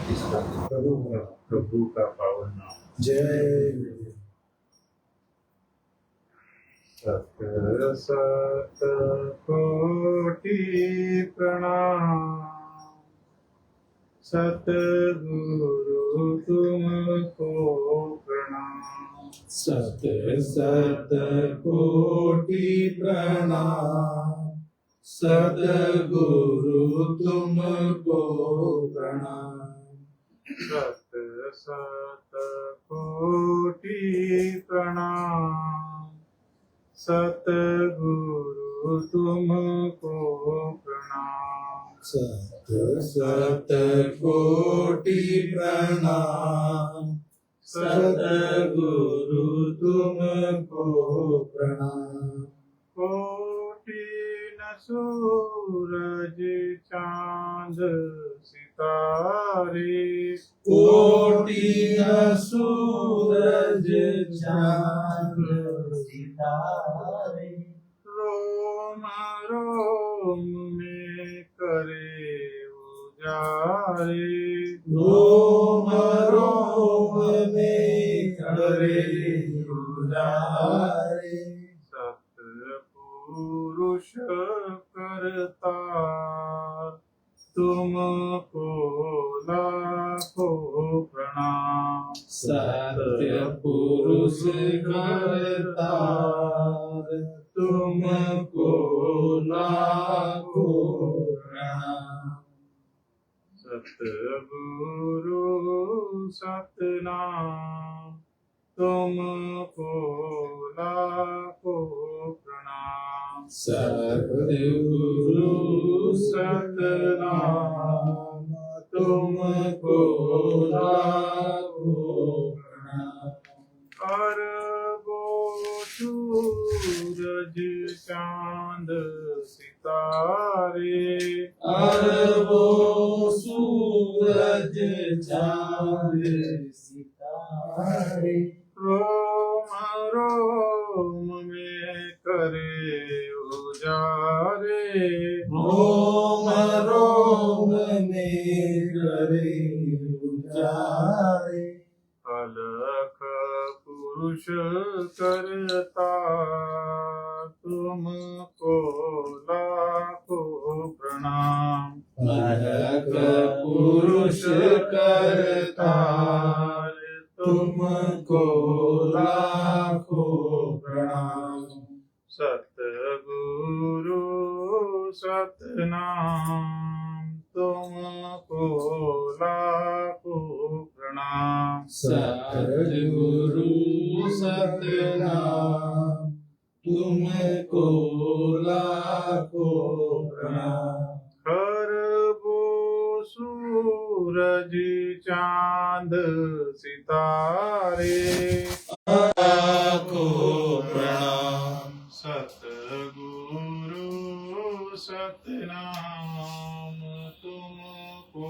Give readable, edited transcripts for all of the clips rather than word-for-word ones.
प्रभु का पावन नाम। जय सत सत कोटि प्रणाम, सतगुरु तुमको प्रणाम। सत सत कोटि प्रणाम, सतगुरु तुमको प्रणाम। सत सत कोटि प्रणाम, सतगुरु तुमको प्रणाम। सत सत कोटि प्रणाम, सतगुरु तुमको प्रणाम। कोटि न सूरज चांद सितारे, कोटि न सूरज चांद सितारे, रोम रोम में करे उजारे। रोम रोम में करे उजारे। सतपुरुष करतार, तुमको लाखों प्रणाम। सत्य पुरुष करतार, तुमको लाखों प्रणाम। सतगुरु सतनाम, तुमको लाखों प्रणाम। सतगुरु सतनाम, तुमको लाखों प्रणाम। अरबों सूरज चांद सितारे, अरबों सूरज चांद सितारे, रोम रोम में करे उजारे। रोम रोम में करे उजारे। अलख पुरुष करता, तुमको लाखों प्रणाम। अलख पुरुष करतार, तुमको लाखों प्रणाम। सतगुरु सतनाम, तुमको लाखों प्रणाम। सतगुरु सतनाम, तुमको लाखों प्रणाम। खरबों सूरज चांद सितारे, लाखों प्रणाम। सतगुरु सतनाम, तुमको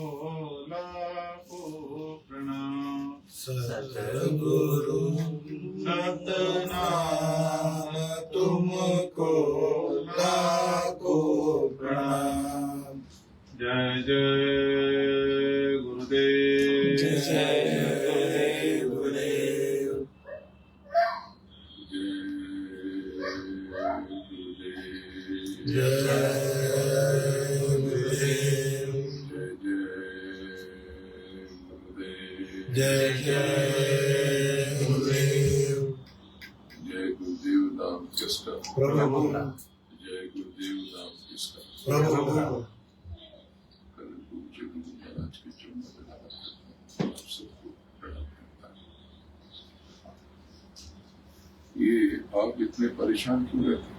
लाखों प्रणाम। सतगुरु सतनाम, तुमको लाखों प्रणाम। जय जय गुरुदेव। जय जय गुरुदेव। जय गुरुदेव। जय जय गुरुदेव। जय गुरुदेव नाम किसका? प्रभु। जय गुरुदेव नाम किसका? प्रभु। कल पूज्य गुरु महाराज के चरणों में नमस्कार करता हूं, आप सबको प्रणाम करता हूं। ये आप इतने परेशान क्यों रहते?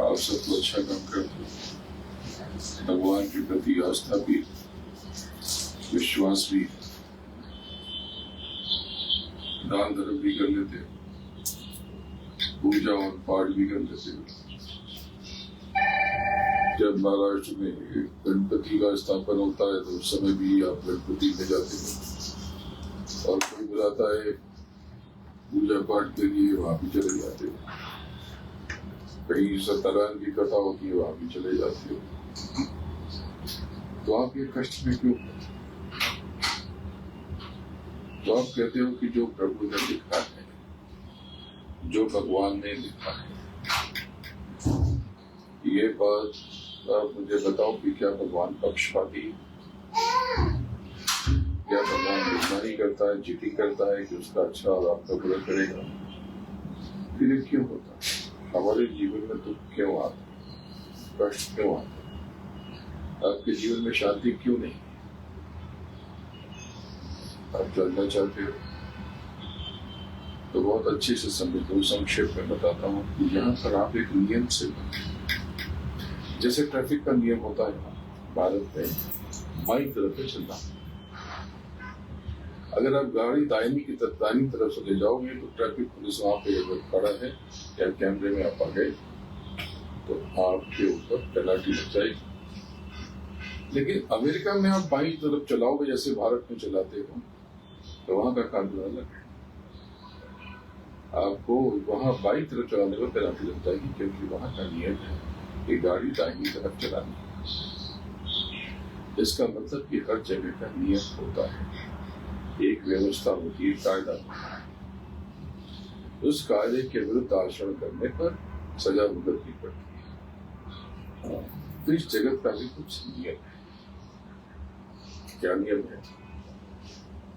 आप सब तो अच्छा काम करते हो, भगवान के प्रति आस्था भी, विश्वास भी, दान धर्म भी कर लेते हो, पूजा और पाठ भी कर लेते हो। जब महाराष्ट्र में गणपति का स्थापन होता है तो उस समय भी आप गणपति में जाते हो, और कोई बुलाता है पूजा पाठ के लिए, वहां भी चले जाते हो। कहीं सत्यनारायण की कथा होती है, वहां भी चले जाते हो। तो आप ये कष्ट में क्यों? तो आप कहते हो कि जो प्रभु ने लिखा है, जो भगवान ने लिखा है, ये बात आप मुझे बताओ कि क्या भगवान पक्षपाती है? क्या भगवान दुश्मनी करता है, चीटिंग करता है कि उसका अच्छा और आपका बुरा करेगा? फिर ये क्यों होता है? हमारे जीवन में दुख क्यों आता है, कष्ट क्यों आता है, आपके जीवन में शांति क्यों नहीं? आप जानना चाहते हो तो बहुत अच्छे से समझो, संक्षेप में बताता हूँ कि यहाँ पर आप एक नियम से बने। जैसे ट्रैफिक का नियम होता है भारत में, बाईं तरफ से चलना। अगर आप गाड़ी दाहिनी तरफ से ले जाओगे तो ट्रैफिक पुलिस वहां पे अगर खड़ा है या कैमरे में आप आ गए तो आपके ऊपर पेनल्टी लग जाएगी। लेकिन अमेरिका में आप बाईं तरफ चलाओगे जैसे भारत में चलाते हो तो वहां का कानून अलग है। आपको वहां बाईं तरफ चलाने में पेनल्टी लग जाएगी क्योंकि वहां का नियम है कि गाड़ी दाहिनी तरफ चलानी। इसका मतलब कि हर जगह का नियम होता है, एक व्यवस्था होती है, कायदा होता है। उस कायदे के विरुद्ध आचरण करने पर सजा भुगतनी पड़ती है। तो इस जगत का भी कुछ नियम है। क्या नियम है?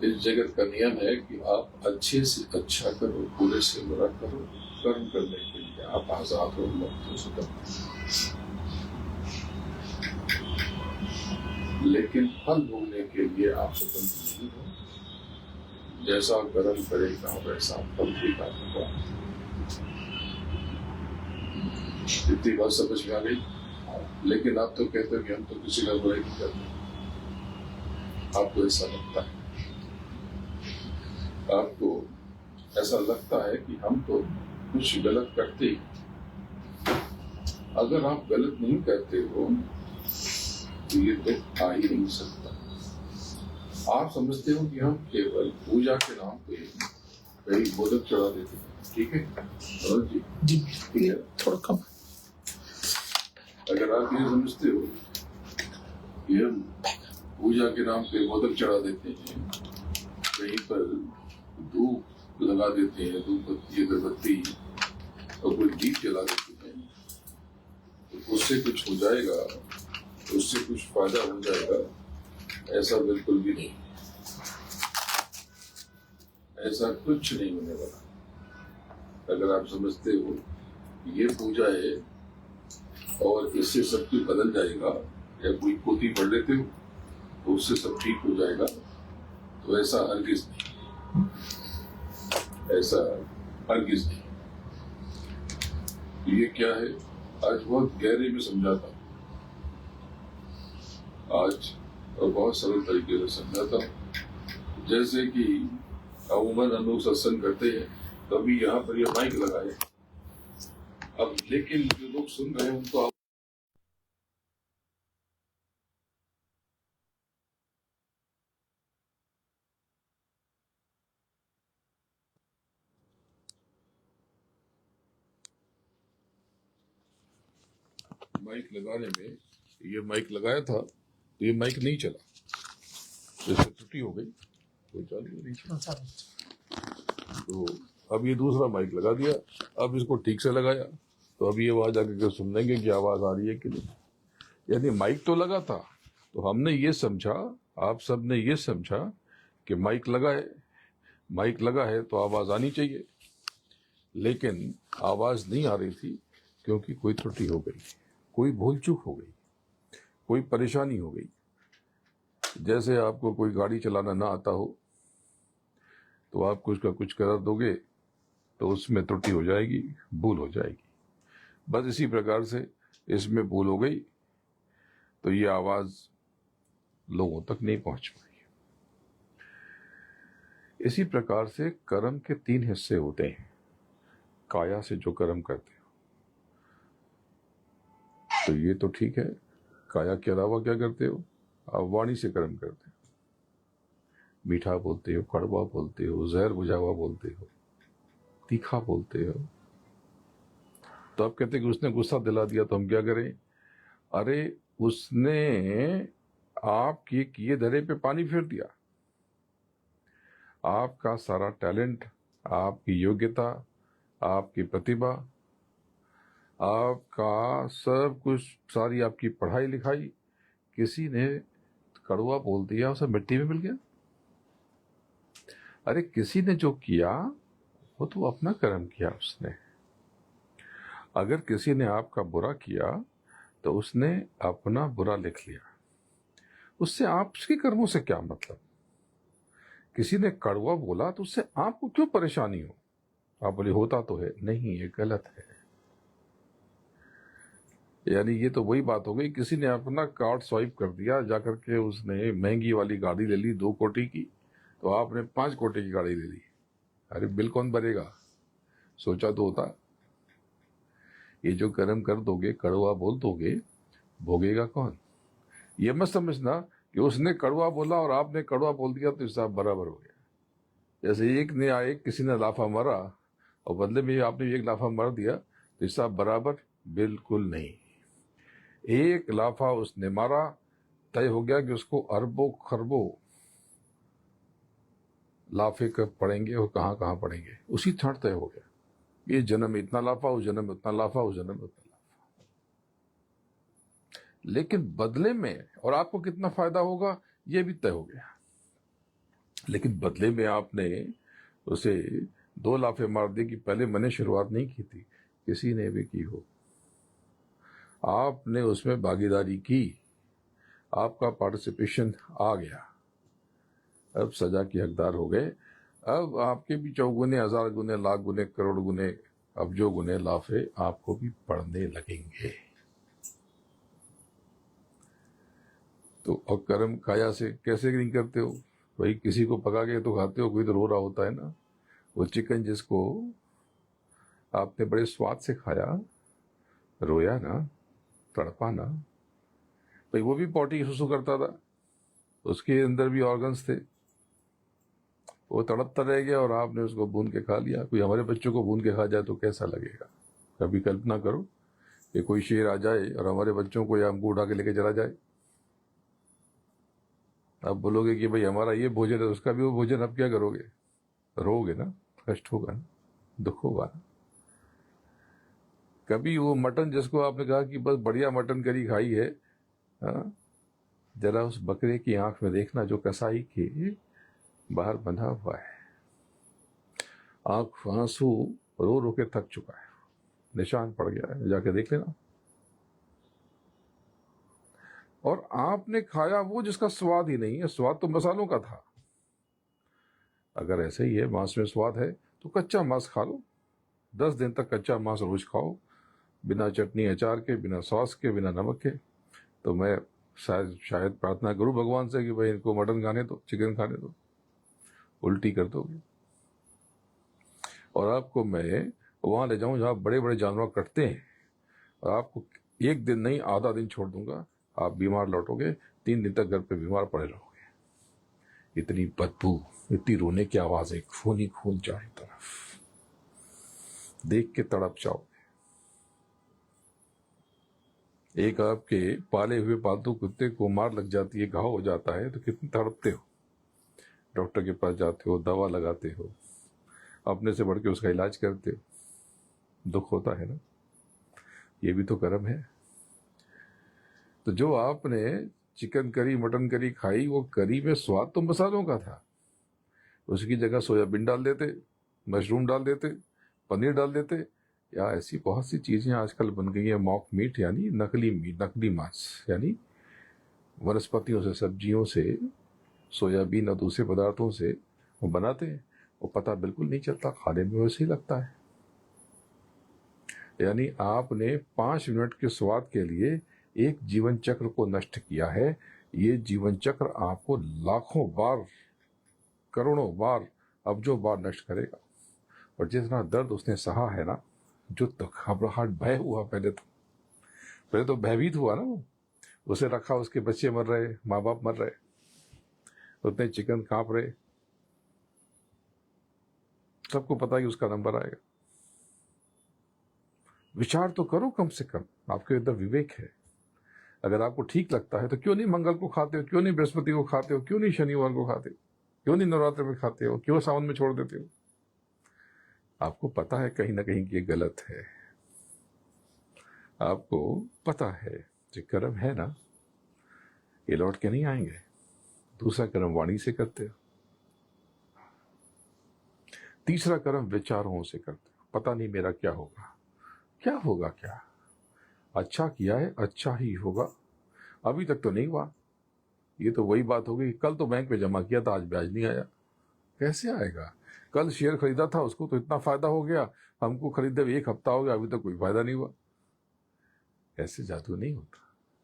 इस जगत का नियम है कि आप अच्छे से अच्छा करो, बुरे से बुरा करो। कर्म करने के लिए आप आजाद हो, मुक्त हो, स्वतंत्र। लेकिन फल भोगने के लिए आप स्वतंत्र नहीं हो। जैसा कर्म करेगा वैसा फल भी पाएगा। इतनी बात समझ में आ गई? लेकिन आप तो कहते हो कि हम तो किसी का बुराई नहीं करते। आपको ऐसा लगता है, आपको ऐसा लगता है कि हम तो कुछ गलत करते ही। अगर आप गलत नहीं करते हो तो ये दुख आ ही नहीं सकता। आप समझते हो कि हम केवल पूजा के नाम पे कहीं मोदक चढ़ा देते हैं, ठीक है जी? ठीक है, थोड़ा कम। अगर आप ये समझते हो कि हम पूजा के नाम पे मोदक चढ़ा देते हैं, कहीं पर धूप लगा देते हैं, धूपबत्ती अगरबत्ती और कोई दीप जला देते हैं, तो उससे कुछ हो जाएगा, उससे कुछ फायदा हो जाएगा? ऐसा बिल्कुल भी नहीं। ऐसा कुछ नहीं होने वाला। अगर आप समझते हो ये पूजा है और इससे सब कुछ बदल जाएगा, या कोई पोथी पढ़ लेते हो तो उससे सब ठीक हो जाएगा, तो ऐसा हरगिज नहीं, ऐसा हरगिज नहीं। ये क्या है? आज बहुत गहरे में समझाता हूँ, आज और बहुत सरल तरीके से समझाता हूँ। जैसे कि अमूमन हम लोग सत्संग करते हैं तो अभी यहाँ पर ये माइक लगाए, अब लेकिन जो लोग सुन रहे हैं उनको माइक लगाने में, ये माइक लगाया था तो ये माइक नहीं चला, जैसे त्रुटि हो गई, कोई चालू नहीं चला। तो अब ये दूसरा माइक लगा दिया, अब इसको ठीक से लगाया तो अब ये आवाज आके सुन लेंगे कि आवाज आ रही है कि नहीं। यानी माइक तो लगा था, तो हमने ये समझा, आप सब ने ये समझा कि माइक लगा है तो आवाज आनी चाहिए, लेकिन आवाज नहीं आ रही थी क्योंकि कोई त्रुटि हो गई, कोई भूल चूक हो गई, कोई परेशानी हो गई। जैसे आपको कोई गाड़ी चलाना ना आता हो तो आप कुछ का कुछ कर दोगे तो उसमें त्रुटि हो जाएगी, भूल हो जाएगी। बस इसी प्रकार से इसमें भूल हो गई तो ये आवाज लोगों तक नहीं पहुंच पाई। इसी प्रकार से कर्म के 3 हिस्से होते हैं। काया से जो कर्म करते हो तो ये तो ठीक है, काया के अलावा क्या करते हो? आप वाणी से कर्म करते हो, मीठा बोलते हो, कड़वा बोलते हो, जहर बुझा हुआ बोलते हो, तीखा बोलते हो। तो आप कहते हैं कि उसने गुस्सा दिला दिया तो हम क्या करें? अरे उसने आपके किए धरे पे पानी फेर दिया। आपका सारा टैलेंट, आपकी योग्यता, आपकी प्रतिभा, आपका सब कुछ, सारी आपकी पढ़ाई लिखाई, किसी ने कड़वा बोल दिया, उसे मिट्टी में मिल गया। अरे किसी ने जो किया वो तो अपना कर्म किया उसने। अगर किसी ने आपका बुरा किया तो उसने अपना बुरा लिख लिया, उससे आपके कर्मों से क्या मतलब। किसी ने कड़वा बोला तो उससे आपको क्यों परेशानी हो। आप बोले होता तो है, नहीं, ये गलत है। यानी ये तो वही बात हो गई, किसी ने अपना कार्ड स्वाइप कर दिया, जाकर के उसने महंगी वाली गाड़ी ले ली 2 कोटी की, तो आपने 5 कोटी की गाड़ी ले ली। अरे बिल कौन भरेगा, सोचा तो होता। ये जो कर्म कर दोगे, कड़वा बोल दोगे, भोगेगा कौन। ये मत समझना कि उसने कड़वा बोला और आपने कड़वा बोल दिया तो हिसाब बराबर हो गया। जैसे एक किसी ने लाफा मारा और बदले में आपने एक लाफा मार दिया तो हिसाब बराबर, बिल्कुल नहीं। एक लाफा उसने मारा, तय हो गया कि उसको अरबों खरबों लाफे कब पड़ेंगे और कहाँ कहाँ पड़ेंगे, उसी क्षण तय हो गया। ये जन्म में इतना लाफा, उस जन्म में उतना लाफा, उस जन्म में उतना लाफा। लेकिन बदले में और आपको कितना फायदा होगा ये भी तय हो गया। लेकिन बदले में आपने उसे 2 लाफे मार दिए कि पहले मैंने शुरुआत नहीं की थी, किसी ने भी की हो, आपने उसमें भागीदारी की, आपका पार्टिसिपेशन आ गया, अब सजा के हकदार हो गए। अब आपके भी 100 गुने, 1000 गुने, लाख गुने, करोड़ गुने, अब जो गुने लाफे आपको भी पड़ने लगेंगे। तो और कर्म काया से कैसे नहीं करते हो भाई, किसी को पका के तो खाते हो, कोई तो रो रहा होता है ना। वो चिकन जिसको आपने बड़े स्वाद से खाया, रोया ना, तड़पा ना भाई, वो भी पॉटी सुसु करता था, उसके अंदर भी ऑर्गन्स थे, वो तड़पता रह गया और आपने उसको भून के खा लिया। कोई हमारे बच्चों को भून के खा जाए तो कैसा लगेगा। कभी कल्पना करो कि कोई शेर आ जाए और हमारे बच्चों को या हमको उठा के लेके चला जाए। आप बोलोगे कि भाई हमारा ये भोजन है, उसका भी वो भोजन, अब क्या करोगे, रोगे ना, कष्ट होगा ना, दुख होगा ना। कभी वो मटन जिसको आपने कहा कि बस बढ़िया मटन करी खाई है, जरा उस बकरे की आंख में देखना जो कसाई के बाहर बंधा हुआ है, आंख आंसू रो रो के थक चुका है, निशान पड़ गया है, जाके देख लेना। और आपने खाया वो जिसका स्वाद ही नहीं है, स्वाद तो मसालों का था। अगर ऐसे ही है, मांस में स्वाद है तो कच्चा मांस खा लो, 10 दिन तक कच्चा मांस रोज खाओ, बिना चटनी अचार के, बिना सॉस के, बिना नमक के। तो मैं शायद प्रार्थना करूं भगवान से कि भाई इनको मटन खाने दो, चिकन खाने दो, उल्टी कर दोगे। और आपको मैं वहां ले जाऊं जहां बड़े बड़े जानवर कटते हैं, और आपको 1 दिन नहीं आधा दिन छोड़ दूंगा, आप बीमार लौटोगे, 3 दिन तक घर पे बीमार पड़े रहोगे। इतनी बदबू, इतनी रोने की आवाजें, खून ही खून चारों तरफ, देख के तड़प जाओगे। एक आपके पाले हुए पालतू कुत्ते को मार लग जाती है, घाव हो जाता है, तो कितने तड़पते हो, डॉक्टर के पास जाते हो, दवा लगाते हो, अपने से बढ़ के उसका इलाज करते हो, दुख होता है ना। ये भी तो कर्म है। तो जो आपने चिकन करी, मटन करी खाई, वो करी में स्वाद तो मसालों का था, उसकी जगह सोयाबीन डाल देते, मशरूम डाल देते, पनीर डाल देते, या ऐसी बहुत सी चीजें आजकल बन गई है, मॉक मीट यानी नकली मीट, नकली मांस, यानी वनस्पतियों से, सब्जियों से, सोयाबीन और दूसरे पदार्थों से वो बनाते हैं, वो पता बिल्कुल नहीं चलता, खाने में वैसे ही लगता है। यानी आपने 5 मिनट के स्वाद के लिए एक जीवन चक्र को नष्ट किया है। ये जीवन चक्र आपको लाखों बार, करोड़ों बार, अब्जों बार नष्ट करेगा। और जितना दर्द उसने सहा है ना, जो घबराहट, भय हुआ, पहले तो भयभीत हुआ ना, वो उसे रखा, उसके बच्चे मर रहे, माँ बाप मर रहे, उतने चिकन कांप रहे, सबको पता है कि उसका नंबर आएगा। विचार तो करो, कम से कम आपके अंदर विवेक है। अगर आपको ठीक लगता है तो क्यों नहीं मंगल को खाते हो, क्यों नहीं बृहस्पति को खाते हो, क्यों नहीं शनिवार को खाते हो, क्यों नहीं नवरात्र में खाते हो, क्यों सावन में छोड़ देते हो? आपको पता है कहीं ना कहीं कि ये गलत है, आपको पता है जो कर्म है ना ये लौट के नहीं आएंगे। दूसरा कर्म वाणी से करते हो, तीसरा कर्म विचारों से करते हो। पता नहीं मेरा क्या होगा, क्या होगा, क्या अच्छा किया है अच्छा ही होगा, अभी तक तो नहीं हुआ। ये तो वही बात हो गई, कल तो बैंक में जमा किया था आज ब्याज नहीं आया। कैसे आएगा? कल शेयर खरीदा था उसको तो इतना फायदा हो गया, हमको खरीदे हुए 1 हफ्ता हो गया अभी तक कोई फायदा नहीं हुआ। ऐसे जादू नहीं होता,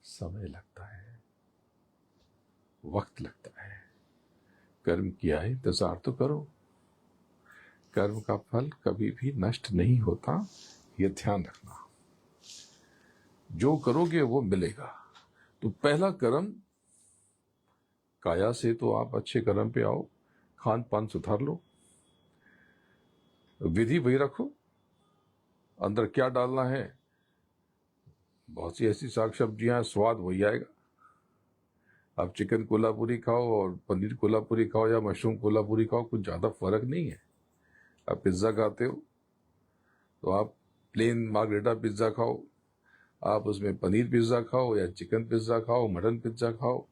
समय लगता है, वक्त लगता है। कर्म किया है इंतजार तो करो, कर्म का फल कभी भी नष्ट नहीं होता, ये ध्यान रखना। जो करोगे वो मिलेगा। तो पहला कर्म काया से तो आप अच्छे कर्म पे आओ, खान पान सुधार लो, विधि वही रखो, अंदर क्या डालना है, बहुत सी ऐसी साग सब्जियां, स्वाद वही आएगा। आप चिकन कोल्हापुरी खाओ और पनीर कोल्हापुरी खाओ या मशरूम कोल्हापुरी खाओ, कुछ ज्यादा फर्क नहीं है। आप पिज्जा खाते हो तो आप प्लेन मार्गरेटा पिज्जा खाओ, आप उसमें पनीर पिज्जा खाओ या चिकन पिज्जा खाओ, मटन पिज्जा खाओ,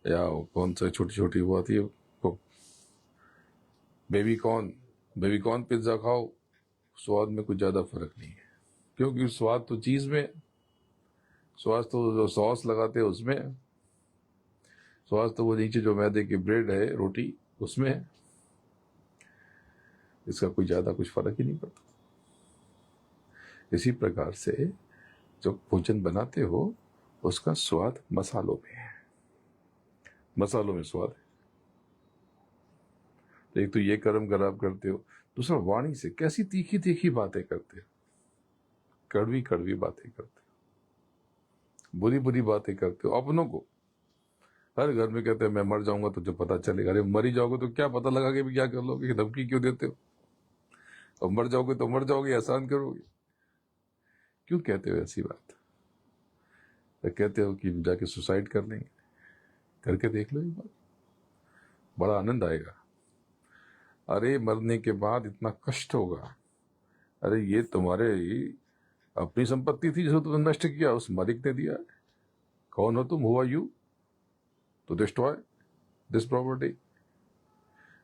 या कौन सा छोटी छोटी वो आती है बेबी कॉर्न पिज्जा खाओ, स्वाद में कुछ ज्यादा फर्क नहीं है। क्योंकि स्वाद तो चीज में, स्वाद तो जो सॉस लगाते हैं उसमें, स्वाद तो वो नीचे जो मैदे की ब्रेड है रोटी उसमें है। इसका कोई ज्यादा कुछ फर्क ही नहीं पड़ता। इसी प्रकार से जब भोजन बनाते हो उसका स्वाद मसालों में है, मसालों में स्वाद है। तो एक तो ये कर्म खराब करते हो, दूसरा वाणी से कैसी तीखी तीखी बातें करते हो, कड़वी कड़वी बातें करते हो, बुरी बुरी बातें करते हो अपनों को। हर घर में कहते हैं मैं मर जाऊंगा तो जब पता चलेगा। अरे मर ही जाओगे तो क्या पता लगा के भी क्या कर लोगे, धमकी क्यों देते हो? और मर जाओगे तो मर जाओगे, एहसान करोगे, क्यों कहते हो ऐसी बात? तो कहते हो कि जाके सुसाइड कर लेंगे, करके देख लो एक बार, बड़ा आनंद आएगा। अरे मरने के बाद इतना कष्ट होगा, अरे ये तुम्हारे अपनी संपत्ति थी जिसको तुमने नष्ट किया, उस मालिक ने दिया है। कौन हो तुम, who are you to destroy this property?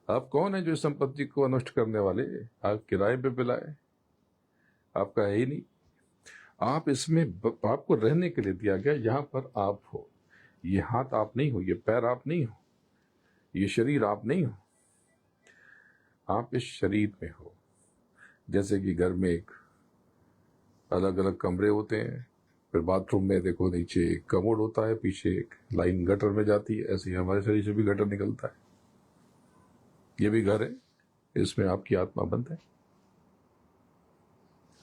आप कौन है जो इस संपत्ति को नष्ट करने वाले? आप किराए पे पिलाए, आपका है ही नहीं। आप इसमें आपको रहने के लिए दिया गया, यहां पर आप हो, ये हाथ आप नहीं हो, ये पैर आप नहीं हो, ये शरीर आप नहीं हो, आप इस शरीर में हो। जैसे कि घर में एक अलग अलग कमरे होते हैं, फिर बाथरूम में देखो नीचे एक कमोड होता है, पीछे एक लाइन गटर में जाती है, ऐसे ही हमारे शरीर से भी गटर निकलता है। ये भी घर है, इसमें आपकी आत्मा बंद है।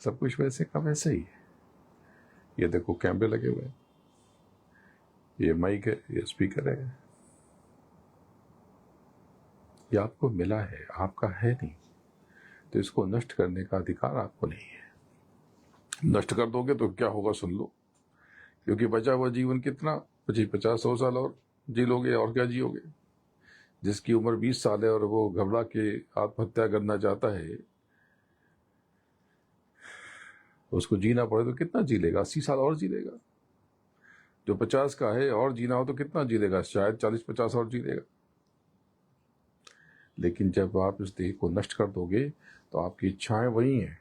सब कुछ वैसे का वैसे ही है। ये देखो कैमरे लगे हुए हैं, ये माइक है, ये स्पीकर है, ये आपको मिला है, आपका है नहीं। तो इसको नष्ट करने का अधिकार आपको नहीं है। नष्ट कर दोगे तो क्या होगा सुन लो, क्योंकि बचा हुआ जीवन कितना, 50-100 साल और जी लोगे, और क्या जियोगे? जिसकी उम्र 20 साल है और वो घबरा के आत्महत्या करना चाहता है, उसको जीना पड़े तो कितना जी लेगा? 80 साल और जी लेगा। जो 50 का है और जीना हो तो कितना जी लेगा? शायद 40-50 और जी लेगा। लेकिन जब आप इस देह को नष्ट कर दोगे तो आपकी इच्छाएं वही हैं,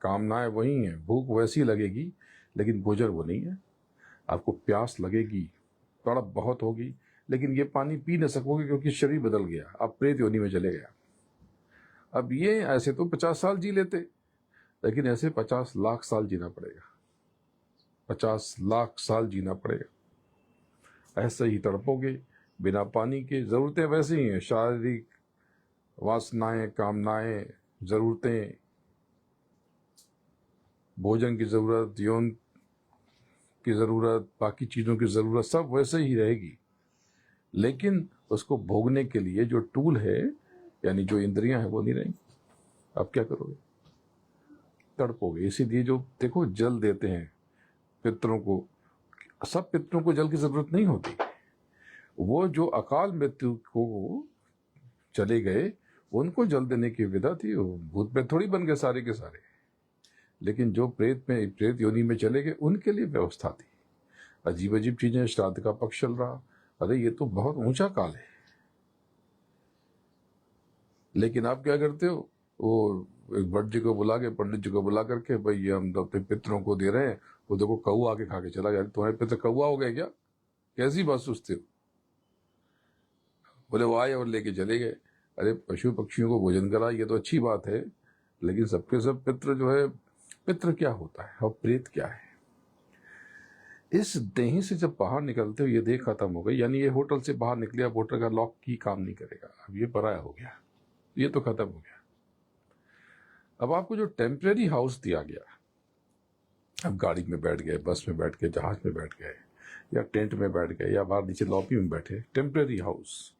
कामनाएं वही हैं, भूख वैसी लगेगी लेकिन भोजन वो नहीं है। आपको प्यास लगेगी, तड़प बहुत होगी, लेकिन ये पानी पी न सकोगे क्योंकि शरीर बदल गया, आप प्रेत योनि में चले गया। अब ये ऐसे तो 50 साल जी लेते, लेकिन ऐसे 50 लाख साल जीना पड़ेगा, 50 लाख साल जीना पड़ेगा। ऐसे ही तड़पोगे बिना पानी के। जरूरतें वैसे ही हैं, शारीरिक वासनाएं, कामनाएं, जरूरतें, भोजन की जरूरत, यौन की जरूरत, बाकी चीजों की जरूरत सब वैसे ही रहेगी। लेकिन उसको भोगने के लिए जो टूल है, यानी जो इंद्रियां हैं, वो नहीं रहेंगी। अब क्या करोगे? तड़पोगे। इसीलिए जो देखो जल देते हैं पितरों को, सब पितरों को जल की जरूरत नहीं होती। वो जो अकाल मृत्यु को चले गए उनको जल देने की विधा थी। वो भूत प्रेत थोड़ी बन गए सारे के सारे, लेकिन जो प्रेत योनि में चले गए उनके लिए व्यवस्था थी। अजीब अजीब चीजें, श्राद्ध का पक्ष चल रहा, अरे ये तो बहुत ऊंचा काल है। लेकिन आप क्या करते हो, वो एक भट्ट जी को बुला के, पंडित जी को बुला करके, भाई ये हम तो अपने पितरों को दे रहे हैं, वो देखो कौआ आके खा के चला गया। तुम्हारे पितर कौआ हो गए क्या? कैसी बात सोचते हो? बोले वो आए और लेके चले गए। अरे पशु पक्षियों को भोजन करा, ये तो अच्छी बात है, लेकिन सबके सब पितृ जो है, पितृ क्या होता है और प्रेत क्या है? इस देही से जब बाहर निकलते हो ये देह खत्म हो गई, यानी ये होटल से बाहर निकले, अब होटल का लॉक की काम नहीं करेगा, अब ये पराया हो गया, ये तो खत्म हो गया। अब आपको जो टेम्परेरी हाउस दिया गया, अब गाड़ी में बैठ गए, बस में बैठ गए, जहाज में बैठ गए, या टेंट में बैठ गए, या बाहर नीचे लॉबी में बैठे, टेम्परेरी हाउस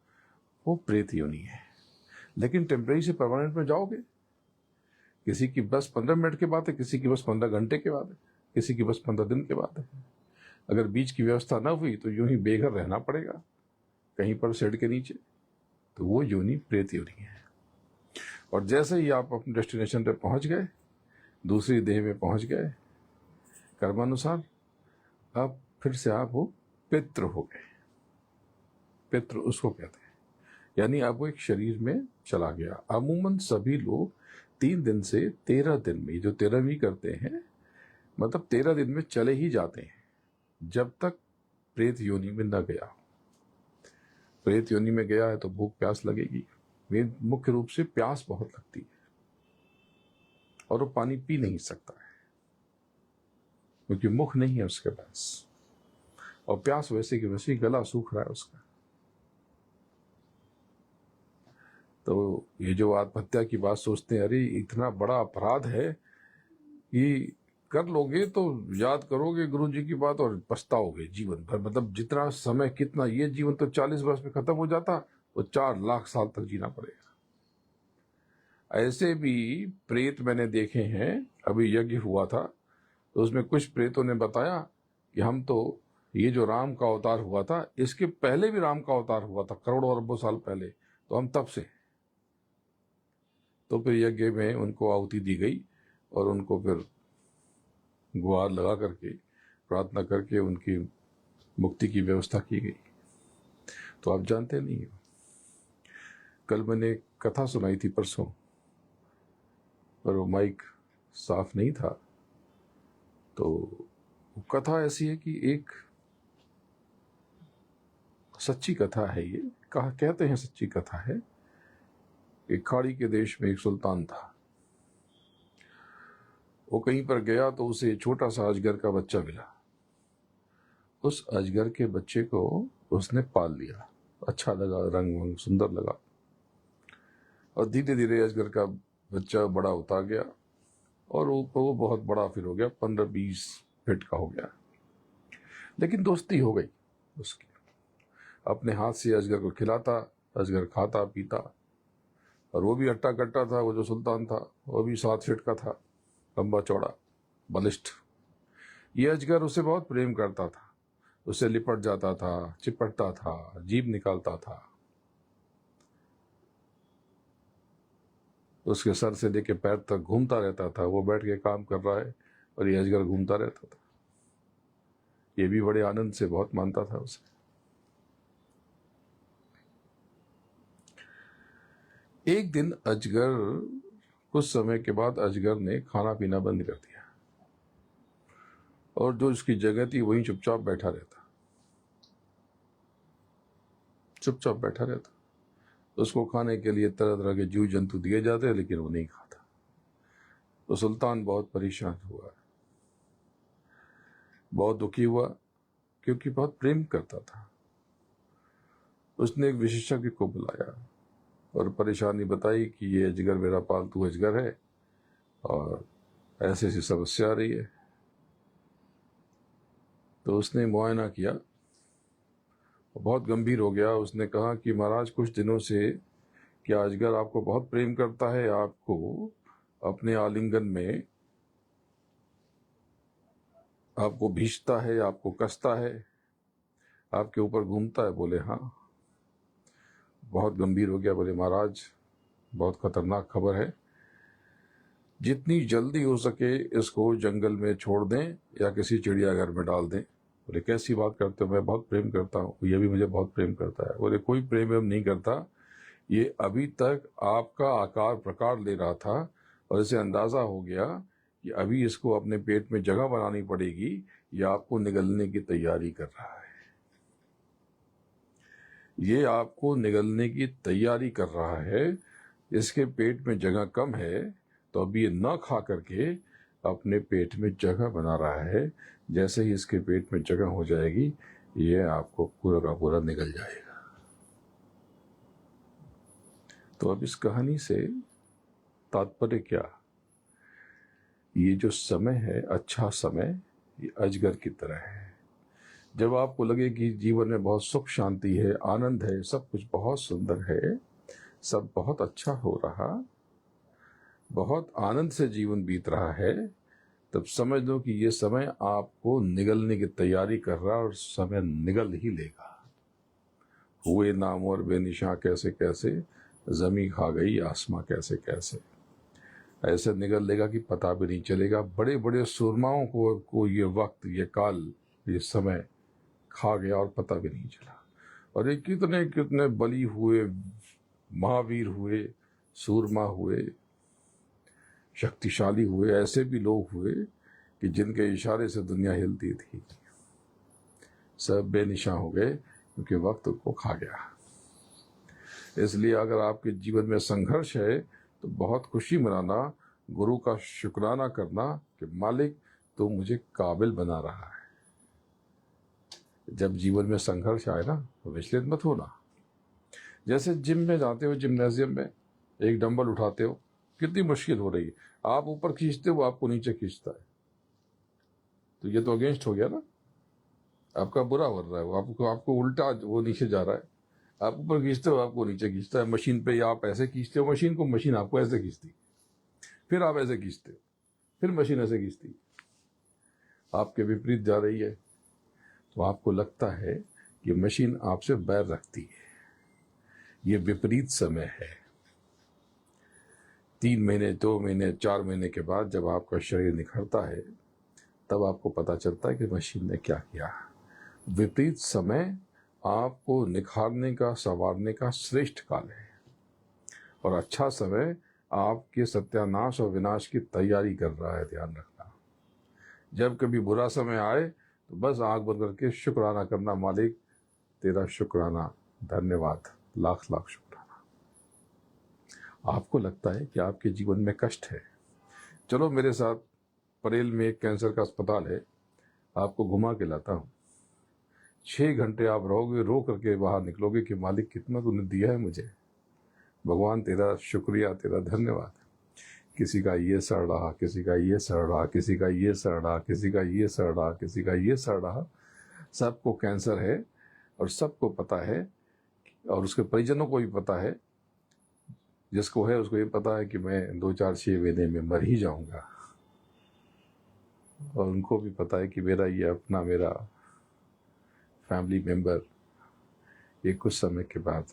वो प्रेत योनि है। लेकिन टेम्परेरी से परमानेंट में जाओगे, किसी की बस 15 मिनट के बाद है, किसी की बस 15 घंटे के बाद है, किसी की बस 15 दिन के बाद है। अगर बीच की व्यवस्था ना हुई तो यूं ही बेघर रहना पड़ेगा कहीं पर शेड के नीचे, तो वो योनि प्रेत योनि है। और जैसे ही आप अपने डेस्टिनेशन पे पहुंच गए, दूसरी देह में पहुंच गए कर्मानुसार, अब फिर से आप वो पितृ हो गए। पितृ उसको कहते हैं, यानी अब वो एक शरीर में चला गया। अमूमन सभी लोग 3 दिन से 13 दिन में, जो 13वीं करते हैं, मतलब 13 दिन में चले ही जाते हैं, जब तक प्रेत योनि में न गया। प्रेत योनि में गया है तो भूख प्यास लगेगी, मुख्य रूप से प्यास बहुत लगती है, और वो पानी पी नहीं सकता है क्योंकि मुख नहीं है उसके पास, और प्यास वैसे की वैसे ही, गला सूख रहा है उसका। तो ये जो आत्महत्या की बात सोचते हैं, अरे इतना बड़ा अपराध है कि कर लोगे तो याद करोगे गुरु जी की बात और पछताओगे जीवन भर। मतलब जितना समय, कितना, ये जीवन तो 40 वर्ष में खत्म हो जाता, तो 4 लाख साल तक जीना पड़ेगा। ऐसे भी प्रेत मैंने देखे हैं। अभी यज्ञ हुआ था तो उसमें कुछ प्रेतों ने बताया कि हम तो, ये जो राम का अवतार हुआ था, इसके पहले भी राम का अवतार हुआ था करोड़ों अरबों साल पहले, तो हम तब से। तो फिर यज्ञ में उनको आहुति दी गई और उनको फिर गुहार लगा करके, प्रार्थना करके उनकी मुक्ति की व्यवस्था की गई। तो आप जानते नहीं हो, कल मैंने एक कथा सुनाई थी परसों, पर वो माइक साफ नहीं था। तो कथा ऐसी है कि एक सच्ची कथा है ये, कहते हैं सच्ची कथा है। एक खाड़ी के देश में एक सुल्तान था। वो कहीं पर गया तो उसे छोटा सा अजगर का बच्चा मिला। उस अजगर के बच्चे को उसने पाल लिया, अच्छा लगा, रंग वंग सुंदर लगा, और धीरे धीरे अजगर का बच्चा बड़ा होता गया और वो बहुत बड़ा फिर हो गया, 15-20 फीट का हो गया। लेकिन दोस्ती हो गई उसकी, अपने हाथ से अजगर को खिलाता, अजगर खाता पीता, और वो भी हट्टा कट्टा था। वो जो सुल्तान था वो भी 7 फीट का था, लंबा चौड़ा बलिष्ठ। ये अजगर उसे बहुत प्रेम करता था, उससे लिपट जाता था, चिपटता था, जीभ निकालता था, उसके सर से लेके पैर तक घूमता रहता था। वो बैठ के काम कर रहा है और ये अजगर घूमता रहता था। ये भी बड़े आनंद से बहुत मानता था उसे। एक दिन अजगर, कुछ समय के बाद अजगर ने खाना पीना बंद कर दिया और जो उसकी जगह थी वहीं चुपचाप बैठा रहता, चुपचाप बैठा रहता। उसको खाने के लिए तरह तरह के जीव जंतु दिए जाते, लेकिन वो नहीं खाता। तो सुल्तान बहुत परेशान हुआ, बहुत दुखी हुआ, क्योंकि बहुत प्रेम करता था। उसने एक विशेषज्ञ को बुलाया और परेशानी बताई कि ये अजगर मेरा पालतू अजगर है और ऐसी ऐसी समस्या आ रही है। तो उसने मुआयना किया, बहुत गंभीर हो गया। उसने कहा कि महाराज, कुछ दिनों से क्या अजगर आपको बहुत प्रेम करता है, आपको अपने आलिंगन में आपको भींचता है, आपको कसता है, आपके ऊपर घूमता है? बोले हाँ। बहुत गंभीर हो गया? बोले महाराज बहुत खतरनाक खबर है, जितनी जल्दी हो सके इसको जंगल में छोड़ दें या किसी चिड़ियाघर में डाल दें। बोले कैसी बात करते हो, मैं बहुत प्रेम करता हूँ, ये भी मुझे बहुत प्रेम करता है। बोले कोई प्रेम वेम नहीं करता, ये अभी तक आपका आकार प्रकार ले रहा था और इसे अंदाजा हो गया कि अभी इसको अपने पेट में जगह बनानी पड़ेगी, ये आपको निगलने की तैयारी कर रहा है। ये आपको निगलने की तैयारी कर रहा है, इसके पेट में जगह कम है तो अभी ये न खा करके अपने पेट में जगह बना रहा है। जैसे ही इसके पेट में जगह हो जाएगी ये आपको पूरा का पूरा निगल जाएगा। तो अब इस कहानी से तात्पर्य क्या? ये जो समय है, अच्छा समय, ये अजगर की तरह है। जब आपको लगे कि जीवन में बहुत सुख शांति है, आनंद है, सब कुछ बहुत सुंदर है, सब बहुत अच्छा हो रहा, बहुत आनंद से जीवन बीत रहा है, तब समझ लो कि ये समय आपको निगलने की तैयारी कर रहा है और समय निगल ही लेगा। हुए नामवर बेनिशां कैसे कैसे, जमी खा गई आसमां कैसे कैसे, ऐसे निगल लेगा कि पता भी नहीं चलेगा। बड़े बड़े सूरमाओं को ये वक्त, ये काल, ये समय खा गया और पता भी नहीं चला। और ये कितने कितने बली हुए, महावीर हुए, सूरमा हुए, शक्तिशाली हुए, ऐसे भी लोग हुए कि जिनके इशारे से दुनिया हिलती थी, सब बेनिशां हो गए क्योंकि वक्त को खा गया। इसलिए अगर आपके जीवन में संघर्ष है तो बहुत खुशी मनाना, गुरु का शुक्राना करना कि मालिक तो मुझे काबिल बना रहा है। जब जीवन में संघर्ष आए ना तो विचलित मत होना। जैसे जिम में जाते हो, जिम्नाजियम में एक डंबल उठाते हो, कितनी मुश्किल हो रही है, आप ऊपर खींचते हो, आपको नीचे खींचता है, तो ये तो अगेंस्ट हो गया ना, आपका बुरा हो रहा है, वो आपको उल्टा वो नीचे जा रहा है। आप ऊपर खींचते हो, आपको नीचे खींचता है। मशीन पे आप ऐसे खींचते हो मशीन को, मशीन आपको ऐसे खींचती, फिर आप ऐसे खींचते हो, फिर मशीन ऐसे खींचती, आपके विपरीत जा रही है, तो आपको लगता है कि मशीन आपसे बैर रखती है। ये विपरीत समय है। 3 महीने, 2 महीने, 4 महीने के बाद जब आपका शरीर निखरता है, तब आपको पता चलता है कि मशीन ने क्या किया। विपरीत समय आपको निखारने का, संवारने का श्रेष्ठ काल है, और अच्छा समय आपके सत्यानाश और विनाश की तैयारी कर रहा है। ध्यान रखना, जब कभी बुरा समय आए तो बस आंख बंद करके शुक्राना करना, मालिक तेरा शुक्राना, धन्यवाद, लाख लाख शुक्राना। आपको लगता है कि आपके जीवन में कष्ट है, चलो मेरे साथ परेल में एक कैंसर का अस्पताल है, आपको घुमा के लाता हूँ। 6 घंटे आप रहोगे, रो करके बाहर निकलोगे कि मालिक कितना तूने दिया है मुझे, भगवान तेरा शुक्रिया, तेरा धन्यवाद। किसी का ये सड़ रहा, किसी का ये सड़ रहा, किसी का ये सड़ रहा, किसी का ये सड़ रहा, किसी का ये सड़ रहा, सबको कैंसर है और सबको पता है, और उसके परिजनों को भी पता है। जिसको है उसको ये पता है कि मैं 2-4-6 महीने में मर ही जाऊंगा, और उनको भी पता है कि मेरा ये अपना, मेरा फैमिली मेंबर ये कुछ समय के बाद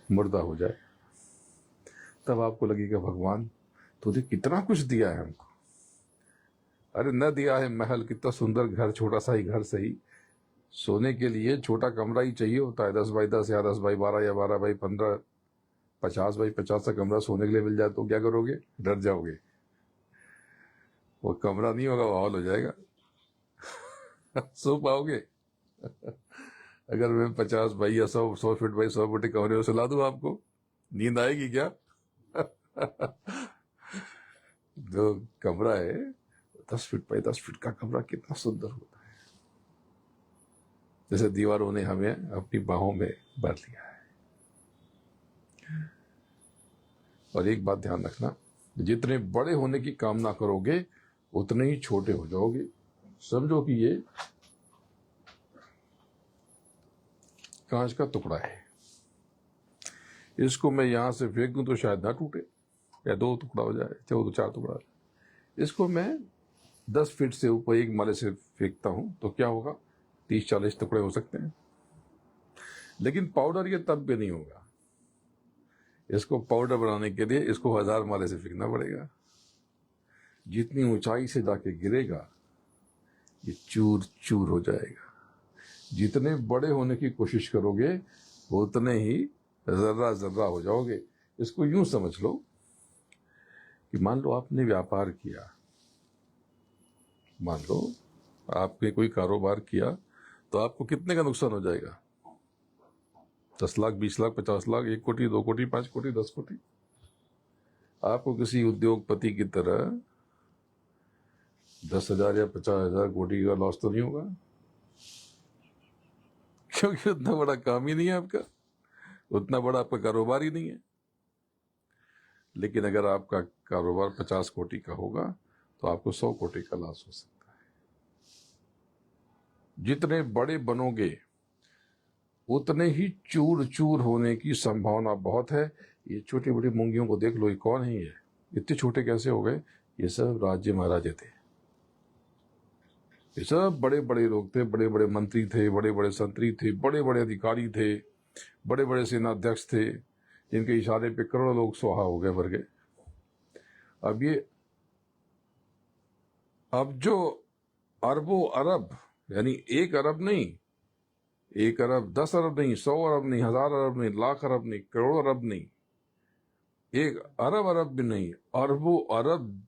मुर्दा हो जाए। तब आपको लगेगा भगवान तूने कितना कुछ दिया है हमको। अरे न दिया है महल, कितना सुंदर घर, छोटा सा ही घर सही, सोने के लिए छोटा कमरा ही चाहिए होता है, 10 बाई 10 या 10 बाई 12 या 12 बाई 15, 50 बाई 50 का कमरा सोने के लिए मिल जाए तो क्या करोगे? डर जाओगे। वो कमरा नहीं होगा, वो हॉल हो जाएगा। सो पाओगे? अगर मैं 50 बाई या 100 फीट बाई 100 फीट कमरे में सुला दूं आपको, नींद आएगी क्या? जो कमरा है 10 फीट बाई 10 फीट का कमरा कितना सुंदर होता है, जैसे दीवारों ने हमें अपनी बाहों में भर लिया है। और एक बात ध्यान रखना, जितने बड़े होने की कामना करोगे उतने ही छोटे हो जाओगे। समझो कि ये कांच का टुकड़ा है, इसको मैं यहां से फेंक दूं तो शायद ना टूटे, या 2 टुकड़ा हो जाए, चाहे तो 4 टुकड़ा हो जाए। इसको मैं 10 फीट से ऊपर एक माले से फेंकता हूं तो क्या होगा, 30-40 टुकड़े हो सकते हैं। लेकिन पाउडर ये तब भी नहीं होगा। इसको पाउडर बनाने के लिए इसको 1000 माले से फेंकना पड़ेगा। जितनी ऊंचाई से जाके गिरेगा ये चूर चूर हो जाएगा। जितने बड़े होने की कोशिश करोगे उतने ही जर्रा जर्रा हो जाओगे। इसको यूं समझ लो कि मान लो आपने व्यापार किया, मान लो आपने कोई कारोबार किया, तो आपको कितने का नुकसान हो जाएगा? 10 लाख, 20 लाख, 50 लाख, 1 कोटी, 2 कोटी, 5 कोटी, 10 कोटी। आपको किसी उद्योगपति की तरह 10,000 या 50,000 कोटी का लॉस तो नहीं होगा, क्योंकि उतना बड़ा काम ही नहीं है आपका, उतना बड़ा आपका कारोबार ही नहीं है। लेकिन अगर आपका कारोबार 50 कोटी का होगा तो आपको 100 कोटी का लॉस हो सकता है। जितने बड़े बनोगे उतने ही चूर चूर होने की संभावना बहुत है। ये छोटी बड़ी मूंगियों को देख लो, ये कौन है? ये इतने छोटे कैसे हो गए? ये सब राज्य महाराजे थे, ये सब बड़े बड़े लोग थे, बड़े बड़े मंत्री थे, बड़े बड़े संतरी थे, बड़े बड़े अधिकारी थे, बड़े बड़े सेनाध्यक्ष थे, जिनके इशारे पे करोड़ों लोग स्वाहा हो गए, मर गए। अब जो अरबों अरब, यानी 1 अरब नहीं, 1 अरब, 10 अरब नहीं, 100 अरब नहीं, 1000 अरब नहीं, लाख अरब नहीं, करोड़ों अरब नहीं, 1 अरब अरब भी नहीं, अरबों अरब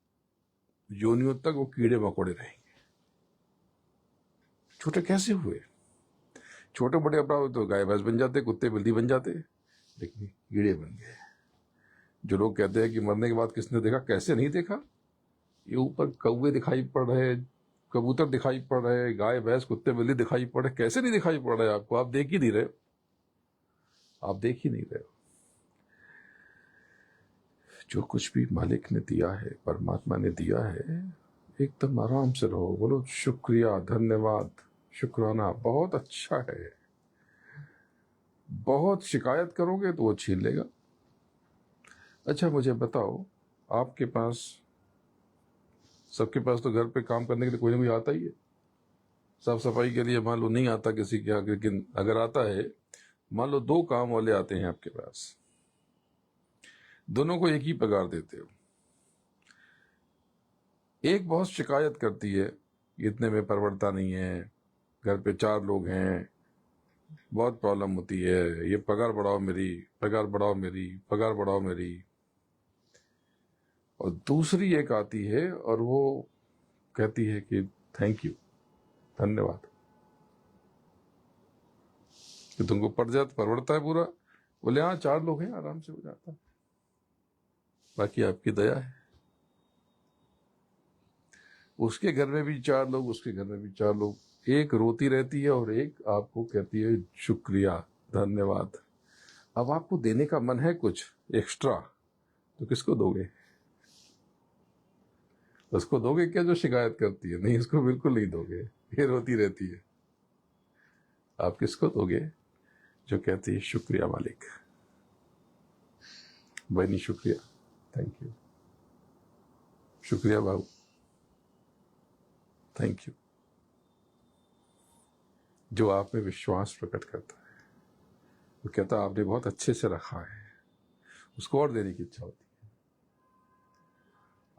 योनियों तक वो कीड़े मकोड़े रहेंगे। छोटे कैसे हुए? छोटे बड़े अपराध तो गाय भैंस बन जाते, कुत्ते बिल्ली बन जाते, लेकिन कीड़े बन गए। जो लोग कहते हैं कि मरने के बाद किसने देखा, कैसे नहीं देखा? ये ऊपर कौवे दिखाई पड़ रहे, कबूतर दिखाई पड़ रहे, गाय भैंस कुत्ते बिल्ली दिखाई पड़ रहे, कैसे नहीं दिखाई पड़ रहे आपको? आप देख ही नहीं रहे हो, आप देख ही नहीं रहे हो। जो कुछ भी मालिक ने दिया है, परमात्मा ने दिया है, एकदम आराम से रहो, बोलो शुक्रिया, धन्यवाद, शुक्राना, बहुत अच्छा है। बहुत शिकायत करोगे तो वो छीन लेगा। अच्छा मुझे बताओ, आपके पास, सबके पास तो घर पे काम करने के लिए कोई ना कोई आता ही है। साफ सफाई के लिए मान लो नहीं आता किसी के यहाँ, लेकिन अगर आता है, मान लो 2 काम वाले आते हैं आपके पास, दोनों को एक ही पगार देते हो। एक बहुत शिकायत करती है, इतने में परवड़ता नहीं है, घर पे 4 लोग हैं, बहुत प्रॉब्लम होती है, ये पगार बढ़ाओ मेरी, पगार बढ़ाओ मेरी, पगार बढ़ाओ मेरी। और दूसरी एक आती है और वो कहती है कि थैंक यू, धन्यवाद, कि तुमको परवड़ता है पूरा। बोले हाँ 4 लोग हैं, आराम से हो जाता है, बाकी आपकी दया है। उसके घर में भी 4 लोग, उसके घर में भी 4 लोग, एक रोती रहती है और एक आपको कहती है शुक्रिया, धन्यवाद। अब आपको देने का मन है कुछ एक्स्ट्रा, तो किसको दोगे? उसको दोगे क्या जो शिकायत करती है? नहीं, इसको बिल्कुल नहीं दोगे, ये रोती रहती है। आप किसको दोगे? जो कहती है शुक्रिया मालिक, बहनी शुक्रिया, थैंक यू, शुक्रिया बाबू, थैंक यू। जो आप में विश्वास प्रकट करता है, वो कहता है आपने बहुत अच्छे से रखा है, उसको और देने की इच्छा होती है।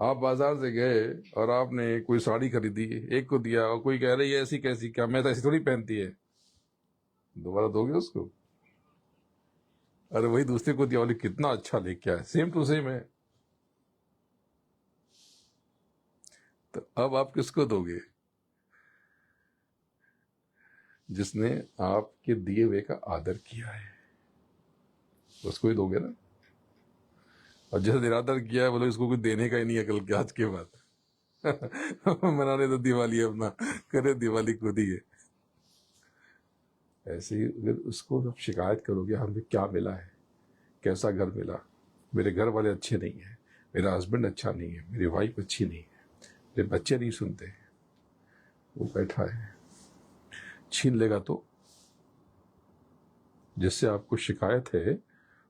आप बाजार से गए और आपने कोई साड़ी खरीदी, एक को दिया और कोई कह रही है ऐसी कैसी, क्या मैं तो ऐसी थोड़ी पहनती है, दोबारा दोगे उसको? अरे वही दूसरे को दिया, बोले कितना अच्छा लेके आया, सेम टू सेम है। तो अब आप किसको दोगे? जिसने आपके दिए हुए का आदर किया है, उसको ही दोगे ना। और जिसने निरादर किया है, बोलो इसको कुछ देने का ही नहीं है कल के, आज के बाद मनाने तो दिवाली अपना, करे दिवाली खुद ही है। ऐसे ही अगर उसको आप शिकायत करोगे, हमें क्या मिला है, कैसा घर मिला, मेरे घर वाले अच्छे नहीं है, मेरा हस्बैंड अच्छा नहीं है, मेरी वाइफ अच्छी नहीं है, मेरे बच्चे नहीं सुनते, वो बैठा है, छीन लेगा तो? जिससे आपको शिकायत है,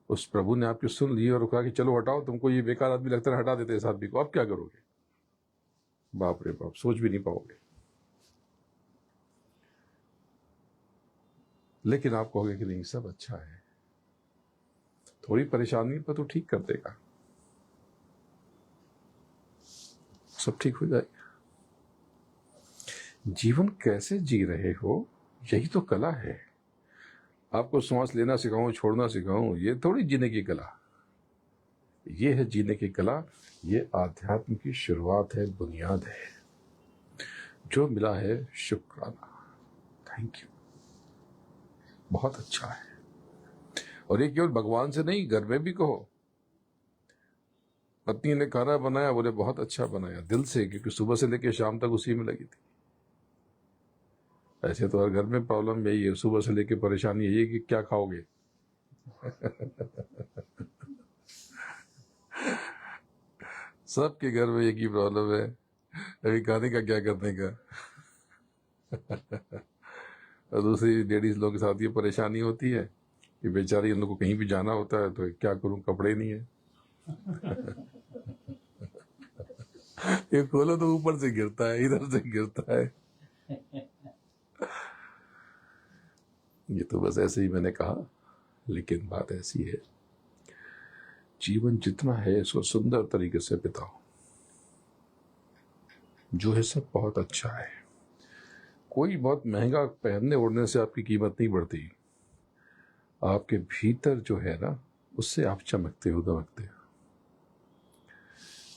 उस प्रभु ने आपकी सुन ली और कहा कि चलो हटाओ, तुमको ये बेकार आदमी लगता है, हटा देते इस आदमी को, आप क्या करोगे? बाप रे बाप, सोच भी नहीं पाओगे। लेकिन आप कहोगे कि नहीं सब अच्छा है, थोड़ी परेशानी पर तो ठीक कर देगा, सब ठीक हो जाएगा। जीवन कैसे जी रहे हो, यही तो कला है। आपको सांस लेना सिखाऊं, छोड़ना सिखाऊं, ये थोड़ी जीने की कला। ये है जीने की कला, ये आध्यात्म की शुरुआत है, बुनियाद है। जो मिला है शुक्राना, थैंक यू, बहुत अच्छा है। और ये केवल भगवान से नहीं, घर में भी कहो। पत्नी ने खाना बनाया, बोले बहुत अच्छा बनाया, दिल से, क्योंकि सुबह से लेकर शाम तक उसी में लगी थी। ऐसे तो हर घर में प्रॉब्लम यही है, सुबह से लेकर परेशानी यही है कि क्या खाओगे। सबके घर में एक ही प्रॉब्लम है, अभी खाने का क्या करने का। और दूसरी लेडीज लोगों के साथ ये परेशानी होती है कि बेचारी, इन लोगों को कहीं भी जाना होता है तो क्या करूं, कपड़े नहीं है। ये खोलो तो ऊपर से गिरता है, इधर से गिरता है। ये तो बस ऐसे ही मैंने कहा, लेकिन बात ऐसी है, जीवन जितना है इसको सुंदर तरीके से बिताओ। जो है सब बहुत अच्छा है। कोई बहुत महंगा पहनने ओढ़ने से आपकी कीमत नहीं बढ़ती, आपके भीतर जो है ना, उससे आप चमकते हो, दमकते हो।